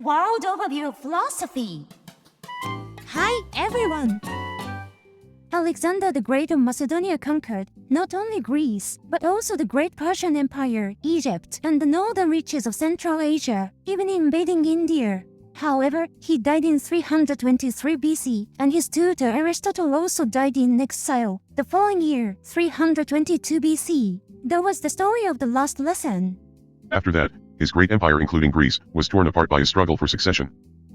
World Overview of Philosophy. Hi everyone! Alexander the Great of Macedonia conquered not only Greece, but also the Great Persian Empire, Egypt, and the northern reaches of Central Asia, even invading India. However, he died in 323 BC, and his tutor Aristotle also died in exile the following year, 322 BC. That was the story of the last lesson. After that, his great empire including Greece, was torn apart by a struggle for succession.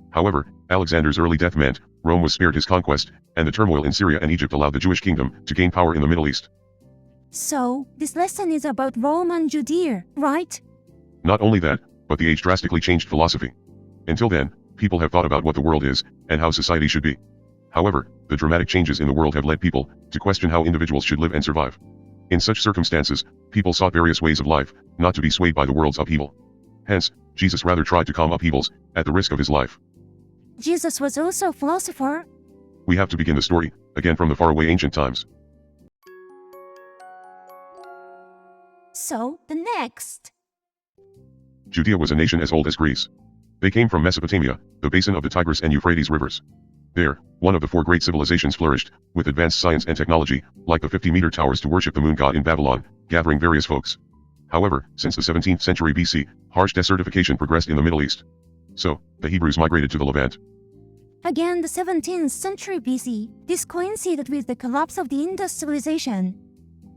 However, Alexander's early death meant Rome was spared his conquest, and the turmoil in Syria and Egypt allowed the Jewish kingdom to gain power in the Middle East. So, this lesson is about Rome and Judea, right? Not only that, but the age drastically changed philosophy. Until then, people have thought about what the world is, and how society should be. However, the dramatic changes in the world have led people to question how individuals should live and survive. In such circumstances, people sought various ways of life, not to be swayed by the world's upheaval. Hence, Jesus rather tried to calm upheavals, at the risk of his life. Jesus was also a philosopher. We have to begin the story, again from the faraway ancient times. So, the next. Judea was a nation as old as Greece. They came from Mesopotamia, the basin of the Tigris and Euphrates rivers. There, one of the four great civilizations flourished, with advanced science and technology, like the 50-meter towers to worship the moon god in Babylon, gathering various folks. However, since the 17th century BC, harsh desertification progressed in the Middle East. So, the Hebrews migrated to the Levant. Again, the 17th century BC, this coincided with the collapse of the Indus civilization.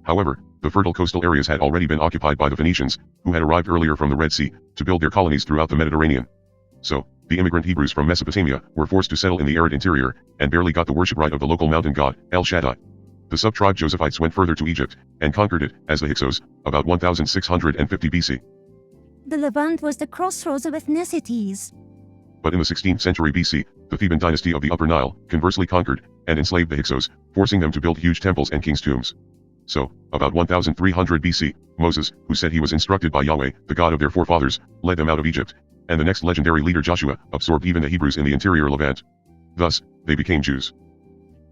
However, the fertile coastal areas had already been occupied by the Phoenicians, who had arrived earlier from the Red Sea, to build their colonies throughout the Mediterranean. So, the immigrant Hebrews from Mesopotamia were forced to settle in the arid interior, and barely got the worship right of the local mountain god, El Shaddai. The sub-tribe Josephites went further to Egypt, and conquered it, as the Hyksos, about 1650 BC. The Levant was the crossroads of ethnicities. But in the 16th century BC, the Theban dynasty of the Upper Nile, conversely conquered, and enslaved the Hyksos, forcing them to build huge temples and kings' tombs. So, about 1300 BC, Moses, who said he was instructed by Yahweh, the God of their forefathers, led them out of Egypt, and the next legendary leader Joshua, absorbed even the Hebrews in the interior Levant. Thus, they became Jews.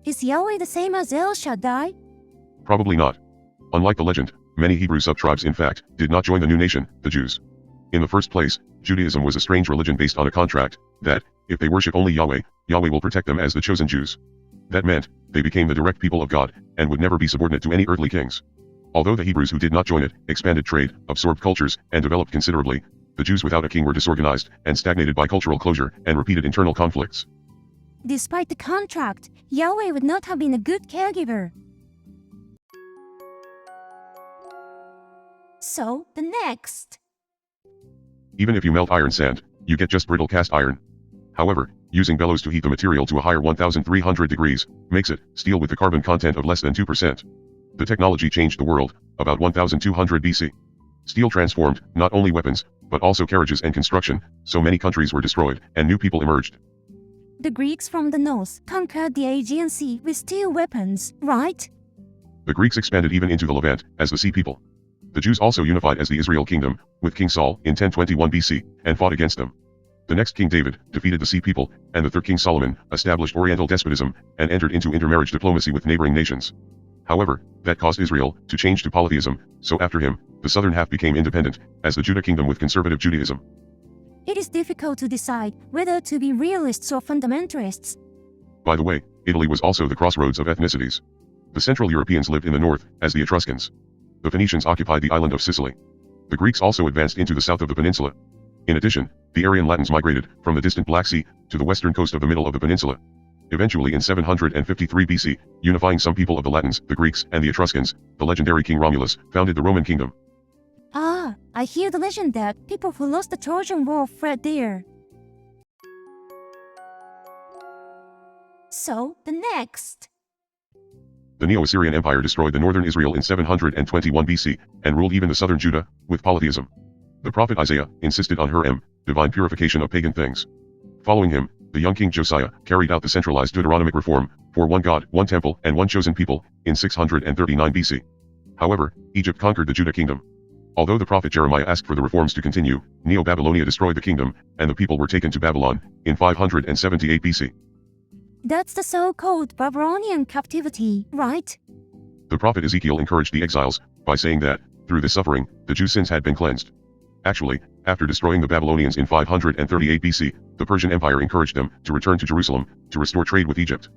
Is Yahweh the same as El Shaddai? Probably not. Unlike the legend, many Hebrew sub-tribes in fact, did not join the new nation, the Jews. In the first place, Judaism was a strange religion based on a contract, that, if they worship only Yahweh, Yahweh will protect them as the chosen Jews. That meant, they became the direct people of God, and would never be subordinate to any earthly kings. Although the Hebrews who did not join it, expanded trade, absorbed cultures, and developed considerably, the Jews without a king were disorganized, and stagnated by cultural closure, and repeated internal conflicts. Despite the contract, Yahweh would not have been a good caregiver. So, the next. Even if you melt iron sand, you get just brittle cast iron. However, using bellows to heat the material to a higher 1300 degrees, makes it steel with the carbon content of less than 2%. The technology changed the world, about 1200 BC. Steel transformed, not only weapons, but also carriages and construction, so many countries were destroyed, and new people emerged. The Greeks from the north conquered the Aegean Sea with steel weapons, right? The Greeks expanded even into the Levant, as the Sea People. The Jews also unified as the Israel Kingdom, with King Saul, in 1021 BC, and fought against them. The next King David defeated the Sea People, and the third King Solomon established Oriental despotism, and entered into intermarriage diplomacy with neighboring nations. However, that caused Israel to change to polytheism, so after him, the southern half became independent, as the Judah Kingdom with conservative Judaism. It is difficult to decide whether to be realists or fundamentalists. By the way, Italy was also the crossroads of ethnicities. The Central Europeans lived in the north, as the Etruscans. The Phoenicians occupied the island of Sicily. The Greeks also advanced into the south of the peninsula. In addition, the Aryan Latins migrated from the distant Black Sea to the western coast of the middle of the peninsula. Eventually in 753 BC, unifying some people of the Latins, the Greeks, and the Etruscans, the legendary King Romulus founded the Roman kingdom. Ah, I hear the legend that people who lost the Trojan War fled there. So, the next. The Neo-Assyrian Empire destroyed the northern Israel in 721 BC, and ruled even the southern Judah, with polytheism. The prophet Isaiah insisted on divine purification of pagan things. Following him, the young king Josiah carried out the centralized Deuteronomic reform, for one God, one temple, and one chosen people, in 639 BC. However, Egypt conquered the Judah kingdom. Although the prophet Jeremiah asked for the reforms to continue, Neo-Babylonia destroyed the kingdom, and the people were taken to Babylon, in 578 BC. That's the so-called Babylonian captivity, right? The prophet Ezekiel encouraged the exiles, by saying that, through this suffering, the Jews' sins had been cleansed. Actually, After destroying the Babylonians in 538 BC, the Persian Empire encouraged them to return to Jerusalem to restore trade with Egypt.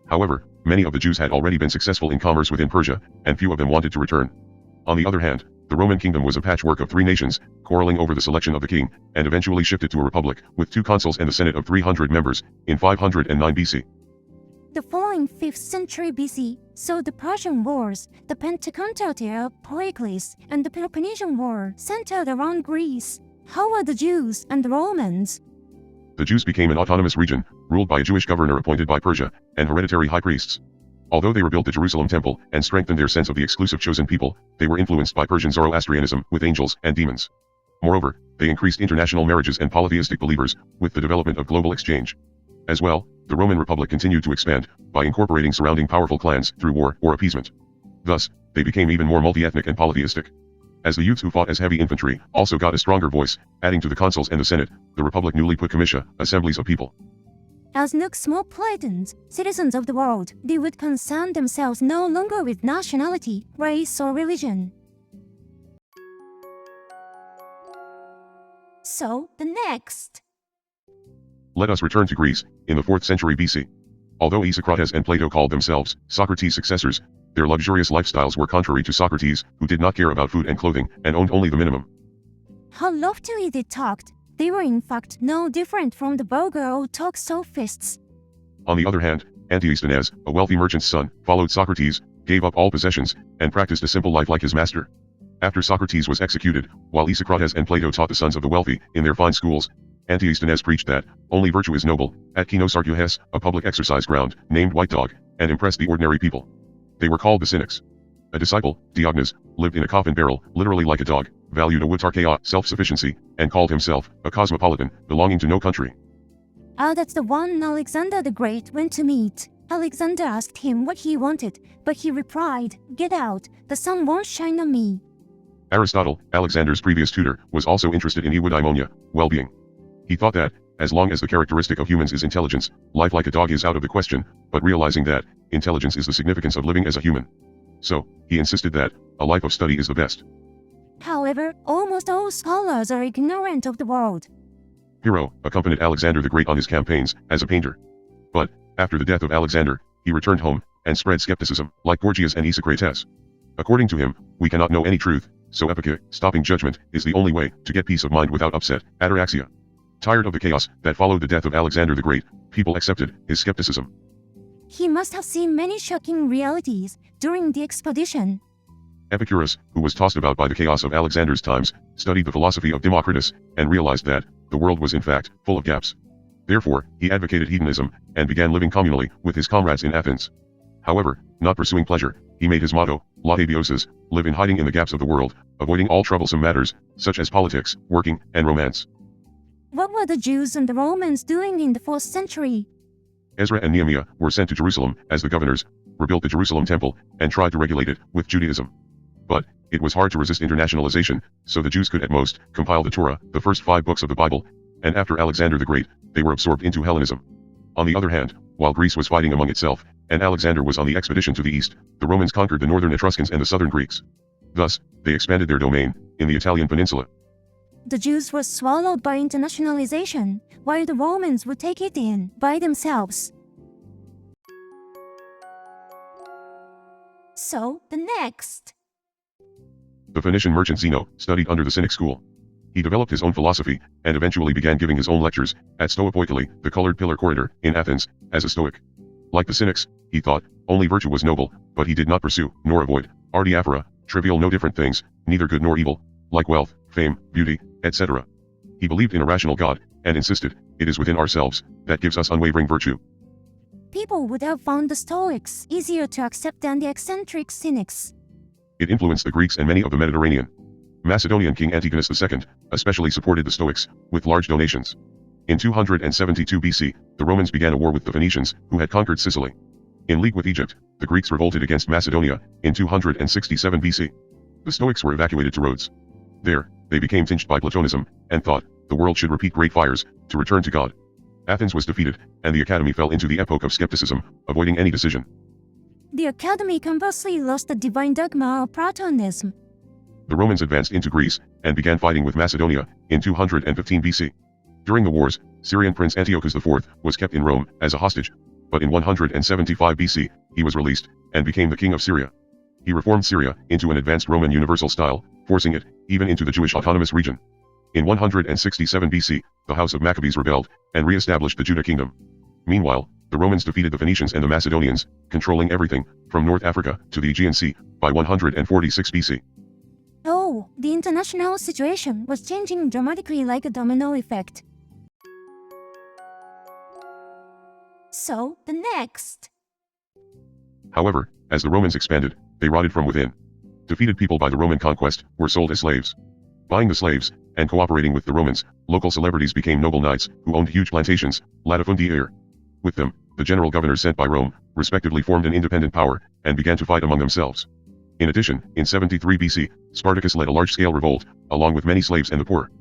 However, many of the Jews had already been successful in commerce within Persia, and few of them wanted to return. On the other hand, the Roman kingdom was a patchwork of three nations, quarreling over the selection of the king, and eventually shifted to a republic, with 2 consuls and a senate of 300 members, in 509 BC. The following 5th century BC saw the Persian Wars, the Pentacontinental era of Pericles, and the Peloponnesian War centered around Greece. How were the Jews and the Romans? The Jews became an autonomous region, ruled by a Jewish governor appointed by Persia, and hereditary high priests. Although they rebuilt the Jerusalem temple and strengthened their sense of the exclusive chosen people, they were influenced by Persian Zoroastrianism with angels and demons. Moreover, they increased international marriages and polytheistic believers, with the development of global exchange. As well, the Roman Republic continued to expand, by incorporating surrounding powerful clans through war or appeasement. Thus, they became even more multi-ethnic and polytheistic. As the youths who fought as heavy infantry also got a stronger voice, adding to the consuls and the senate, the Republic newly put comitia, assemblies of people. As Cosmopolitans, citizens of the world, they would concern themselves no longer with nationality, race, or religion. So, the next. Let us return to Greece, in the 4th century BC. Although Socrates and Plato called themselves Socrates' successors, their luxurious lifestyles were contrary to Socrates, who did not care about food and clothing, and owned only the minimum. How loftily they talked! They were in fact no different from the vulgar old talk sophists. On the other hand, Antisthenes, a wealthy merchant's son, followed Socrates, gave up all possessions, and practiced a simple life like his master. After Socrates was executed, while Socrates and Plato taught the sons of the wealthy, in their fine schools, Antisthenes preached that only virtue is noble, at Kinosarkuhes, a public exercise ground, named White Dog, and impressed the ordinary people. They were called the Cynics. A disciple, Diogenes, lived in a coffin barrel, literally like a dog, valued autarkeia, self-sufficiency, and called himself a cosmopolitan, belonging to no country. Ah, that's the one Alexander the Great went to meet. Alexander asked him what he wanted, but he replied, "Get out, the sun won't shine on me." Aristotle, Alexander's previous tutor, was also interested in eudaimonia, well-being. He thought that, as long as the characteristic of humans is intelligence, life like a dog is out of the question, but realizing that, intelligence is the significance of living as a human. So, he insisted that, a life of study is the best. However, almost all scholars are ignorant of the world. Hero accompanied Alexander the Great on his campaigns, as a painter. But, after the death of Alexander, he returned home, and spread skepticism, like Gorgias and Socrates. According to him, we cannot know any truth, so epike, stopping judgment, is the only way to get peace of mind without upset, ataraxia. Tired of the chaos that followed the death of Alexander the Great, people accepted his skepticism. He must have seen many shocking realities during the expedition. Epicurus, who was tossed about by the chaos of Alexander's times, studied the philosophy of Democritus, and realized that the world was in fact full of gaps. Therefore, he advocated hedonism, and began living communally with his comrades in Athens. However, not pursuing pleasure, he made his motto, Lautabioses, live in hiding in the gaps of the world, avoiding all troublesome matters, such as politics, working, and romance. What were the Jews and the Romans doing in the 4th century? Ezra and Nehemiah were sent to Jerusalem as the governors, rebuilt the Jerusalem temple, and tried to regulate it with Judaism. But, it was hard to resist internationalization, so the Jews could at most compile the Torah, the first 5 books of the Bible, and after Alexander the Great, they were absorbed into Hellenism. On the other hand, while Greece was fighting among itself, and Alexander was on the expedition to the east, the Romans conquered the northern Etruscans and the southern Greeks. Thus, they expanded their domain, in the Italian peninsula. The Jews were swallowed by internationalization, while the Romans would take it in by themselves. So, the next. The Phoenician merchant Zeno studied under the Cynic school. He developed his own philosophy, and eventually began giving his own lectures, at Stoipoikali, the colored pillar corridor, in Athens, as a Stoic. Like the Cynics, he thought, only virtue was noble, but he did not pursue, nor avoid, ardiaphora, trivial no different things, neither good nor evil, like wealth, fame, beauty, etc. He believed in a rational God, and insisted, it is within ourselves, that gives us unwavering virtue. People would have found the Stoics easier to accept than the eccentric Cynics. It influenced the Greeks and many of the Mediterranean. Macedonian King Antigonus II, especially supported the Stoics, with large donations. In 272 BC, the Romans began a war with the Phoenicians, who had conquered Sicily. In league with Egypt, the Greeks revolted against Macedonia, in 267 BC. The Stoics were evacuated to Rhodes. There, they became tinged by Platonism, and thought, the world should repeat great fires, to return to God. Athens was defeated, and the academy fell into the epoch of skepticism, avoiding any decision. The academy conversely lost the divine dogma of Platonism. The Romans advanced into Greece, and began fighting with Macedonia, in 215 BC. During the wars, Syrian prince Antiochus IV was kept in Rome, as a hostage, but in 175 BC, he was released, and became the king of Syria. He reformed Syria into an advanced Roman universal style, forcing it, even into the Jewish autonomous region. In 167 BC, the house of Maccabees rebelled, and re-established the Judah kingdom. Meanwhile, the Romans defeated the Phoenicians and the Macedonians, controlling everything, from North Africa to the Aegean Sea, by 146 BC. Oh, the international situation was changing dramatically like a domino effect. So, the next. However, as the Romans expanded, they rotted from within. Defeated people by the Roman conquest were sold as slaves. Buying the slaves, and cooperating with the Romans, local celebrities became noble knights, who owned huge plantations, latifundiae. With them, the general governors sent by Rome, respectively formed an independent power, and began to fight among themselves. In addition, in 73 BC, Spartacus led a large-scale revolt, along with many slaves and the poor.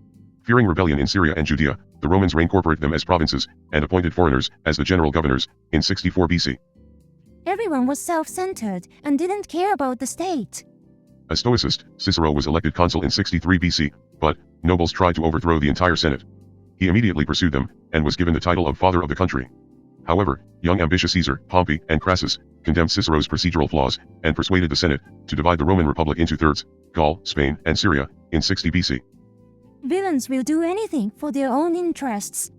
Fearing rebellion in Syria and Judea, the Romans reincorporated them as provinces, and appointed foreigners as the general governors, in 64 BC. Everyone was self-centered and didn't care about the state. A Stoicist, Cicero was elected consul in 63 BC, but nobles tried to overthrow the entire Senate. He immediately pursued them, and was given the title of father of the country. However, young ambitious Caesar, Pompey, and Crassus condemned Cicero's procedural flaws, and persuaded the Senate to divide the Roman Republic into thirds, Gaul, Spain, and Syria, in 60 BC. Villains will do anything for their own interests.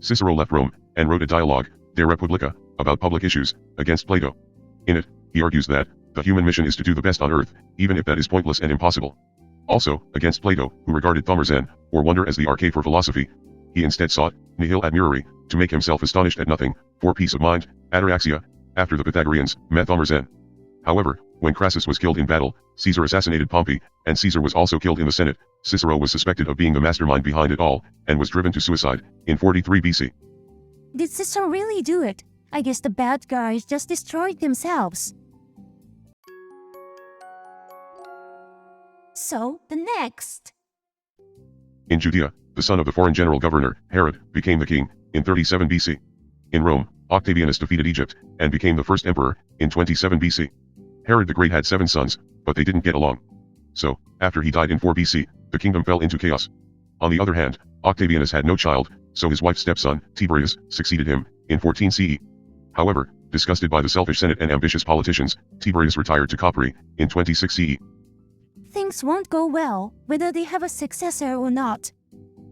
Cicero left Rome, and wrote a dialogue, De Republica, about public issues, against Plato. In it, he argues that the human mission is to do the best on earth, even if that is pointless and impossible. Also, against Plato, who regarded thummerzen, or wonder as the arcade for philosophy, he instead sought, nihil admirari, to make himself astonished at nothing, for peace of mind, ataraxia, after the Pythagoreans, met thummerzen. However, when Crassus was killed in battle, Caesar assassinated Pompey, and Caesar was also killed in the Senate. Cicero was suspected of being the mastermind behind it all, and was driven to suicide, in 43 BC. Did Cicero really do it? I guess the bad guys just destroyed themselves. So, the next. In Judea, the son of the foreign general governor, Herod, became the king, in 37 BC. In Rome, Octavianus defeated Egypt, and became the first emperor, in 27 BC. Herod the Great had 7 sons, but they didn't get along. So, after he died in 4 BC, the kingdom fell into chaos. On the other hand, Octavianus had no child, so his wife's stepson, Tiberius, succeeded him, in 14 CE. However, disgusted by the selfish Senate and ambitious politicians, Tiberius retired to Capri, in 26 CE. Things won't go well, whether they have a successor or not.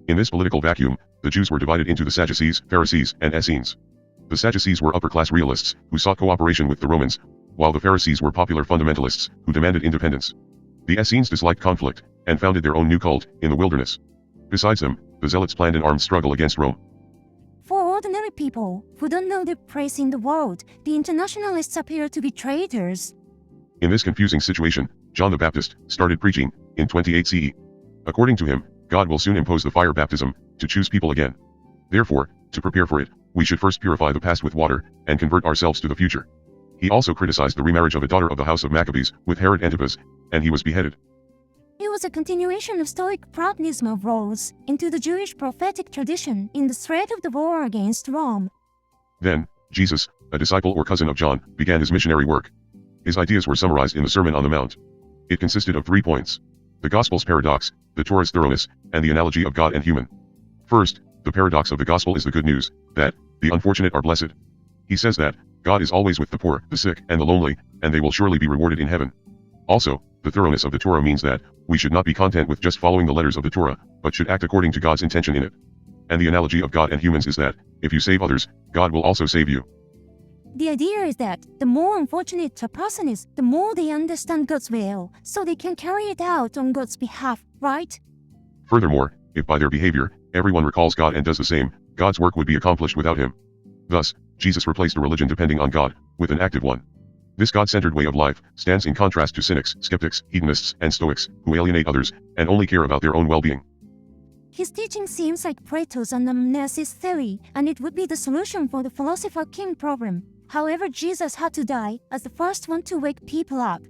In this political vacuum, the Jews were divided into the Sadducees, Pharisees, and Essenes. The Sadducees were upper-class realists, who sought cooperation with the Romans, while the Pharisees were popular fundamentalists, who demanded independence. The Essenes disliked conflict, and founded their own new cult, in the wilderness. Besides them, the Zealots planned an armed struggle against Rome. For ordinary people, who don't know their place in the world, the internationalists appear to be traitors. In this confusing situation, John the Baptist started preaching, in 28 CE. According to him, God will soon impose the fire baptism, to choose people again. Therefore, to prepare for it, we should first purify the past with water, and convert ourselves to the future. He also criticized the remarriage of a daughter of the house of Maccabees, with Herod Antipas, and he was beheaded. It was a continuation of Stoic pragmatism of roles, into the Jewish prophetic tradition in the threat of the war against Rome. Then, Jesus, a disciple or cousin of John, began his missionary work. His ideas were summarized in the Sermon on the Mount. It consisted of 3 points: the Gospel's paradox, the Torah's thoroughness, and the analogy of God and human. First, the paradox of the Gospel is the good news, that the unfortunate are blessed. He says that God is always with the poor, the sick, and the lonely, and they will surely be rewarded in heaven. Also, the thoroughness of the Torah means that we should not be content with just following the letters of the Torah, but should act according to God's intention in it. And the analogy of God and humans is that if you save others, God will also save you. The idea is that the more unfortunate a person is, the more they understand God's will, so they can carry it out on God's behalf, right? Furthermore, if by their behavior, everyone recalls God and does the same, God's work would be accomplished without him. Thus, Jesus replaced a religion depending on God, with an active one. This God-centered way of life stands in contrast to cynics, skeptics, hedonists, and Stoics, who alienate others, and only care about their own well-being. His teaching seems like Plato's anamnesis theory, and it would be the solution for the philosopher king problem. However, Jesus had to die as the first one to wake people up.